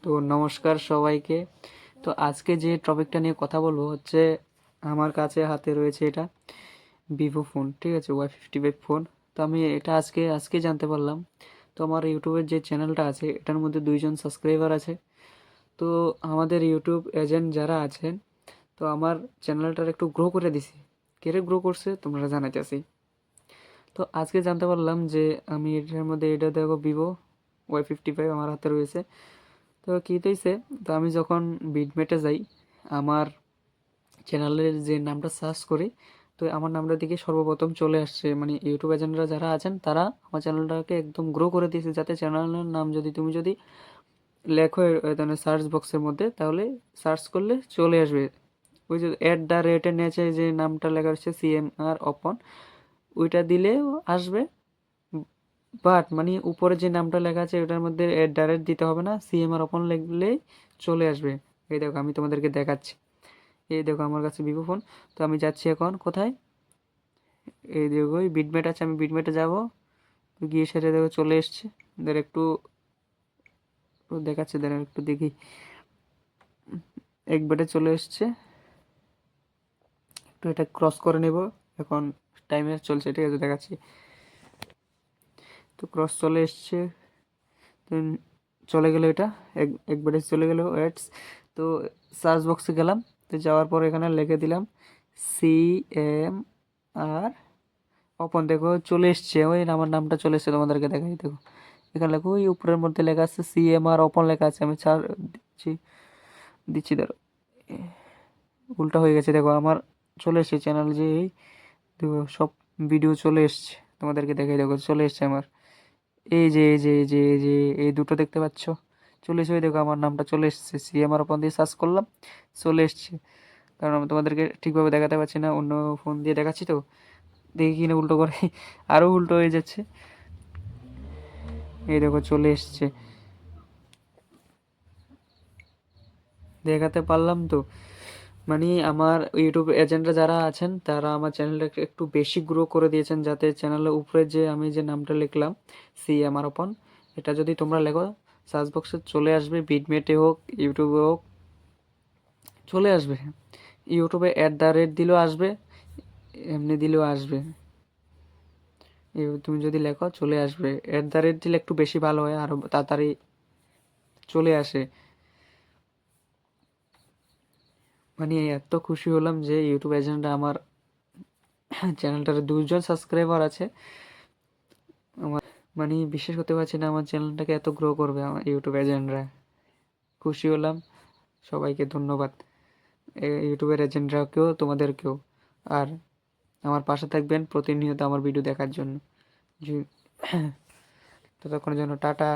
তো নমস্কার সবাইকে। তো আজকে যে টপিকটা নিয়ে কথা বলবো হচ্ছে, আমার কাছে হাতে রয়েছে এটা ভিভো ফোন, ঠিক আছে, Y55 ফোন। তো আমি এটা আজকে জানতে পারলাম। তো আমার ইউটিউবের যে চ্যানেলটা আছে এটার মধ্যে 2জন সাবস্ক্রাইবার আছে। তো আমাদের ইউটিউব এজেন্ট যারা আছেন, তো আমার চ্যানেলটার একটু গ্রো করে দিছি। কেরে গ্রো করছে তোমরা জানাইতেছি। তো আজকে জানতে পারলাম যে আমি এটার মধ্যে এটা দেখো ভিভো Y55 আমার হাতে রয়েছে। তো কী হইছে, তো আমি যখন বিটমেটে যাই, আমার চ্যানেলের যে নামটা সার্চ করি, তো আমার নামটা দিকে সর্বপ্রথম চলে আসছে। মানে ইউটিউব এজেন্টরা যারা আছেন তারা আমার চ্যানেলটাকে একদম গ্রো করে দিয়েছে, যাতে চ্যানেলের নাম তুমি যদি লেখো সার্চ বক্সের মধ্যে, তাহলে সার্চ করলে চলে আসবে। ওই যে @এর নিচে যে নামটা লেখা হচ্ছে CMR ওপেন, ওইটা দিলেও আসবে। বাট মানে উপরে যে নামটা লেখা আছে ওটার মধ্যে ডাইরেক্ট দিতে হবে না, CMR ওপেন লিখলেই চলে আসবে। এই দেখো আমি তোমাদেরকে দেখাচ্ছি। এই দেখো আমার কাছে ভিভো ফোন। তো আমি যাচ্ছি এখন কোথায়, এই দেখো ওই বিটমেট আছে, আমি বিটমেটে যাব। গিয়ে সেটা দেখো চলে এসছে। ধর একটু দেখাচ্ছে, ধর একটু দেখি, একবারে চলে এসছে। একটু এটা ক্রস করে নেব। এখন টাইমার চলছে, ঠিক আছে, দেখাচ্ছি। তো ক্রস চলে এসছে। তো চলে গেল এটা, একবারে চলে গেল অ্যাডস। তো সার্চ বক্সে গেলাম। তো যাওয়ার পর এখানে লিখে দিলাম CMR ওপেন। দেখো চলে এসছে, ওই আমার নামটা চলে এসছে, তোমাদেরকে দেখাই। দেখো এখানে লেখো, ওই উপরের মধ্যে লেখা আছে CMR ওপেন লেখা আছে। আমি চার দিচ্ছি দিচ্ছি ধরো, উল্টা হয়ে গেছে। দেখো আমার চলে এসছে চ্যানেল, যে এই দেখো সব ভিডিও চলে এসছে, তোমাদেরকে দেখাই। দেখো চলে এসছে আমার, এই যে এই দুটো দেখতে পাচ্ছ, চলে এসে দেখো আমার নামটা চলে এসছে। CMR ওপেন দিয়ে সার্চ করলাম, চলে এসছে। কারণ আমি তোমাদেরকে ঠিকভাবে দেখাতে পারছি না, অন্য ফোন দিয়ে দেখাচ্ছি। তো দেখি কিনা উল্টো করে আরও উল্টো হয়ে যাচ্ছে। এই দেখো চলে এসছে, দেখাতে পারলাম তো। মানে আমার ইউটিউব এজেন্টরা যারা আছেন তারা আমার চ্যানেলটাকে একটু বেশি গ্রো করে দিয়েছেন, যাতে চ্যানেলের উপরে যে আমি যে নামটা লিখলাম CMR ওপেন, এটা যদি তোমরা লেখো সার্চ বক্সে চলে আসবে। বিটমেটে হোক, ইউটিউবে হোক, চলে আসবে। ইউটিউবে দিলেও আসবে, এমনি দিলেও আসবে। তুমি যদি লেখো চলে আসবে। দিলে একটু বেশি ভালো হয়, আরও তাড়াতাড়ি চলে আসে। মানে এত খুশি হলাম যে ইউটিউব এজেন্টরা আমার চ্যানেলটার 2জন সাবস্ক্রাইবার আছে। আমার মানে বিশ্বাস করতে পারছি না আমার চ্যানেলটাকে এত গ্রো করবে আমার ইউটিউব এজেন্টরা। খুশি হলাম, সবাইকে ধন্যবাদ, ইউটিউবের এজেন্টরাকেও, তোমাদেরকেও। আর আমার পাশে থাকবেন প্রতিনিয়ত আমার ভিডিও দেখার জন্য। ততক্ষণের জন্য টাটা।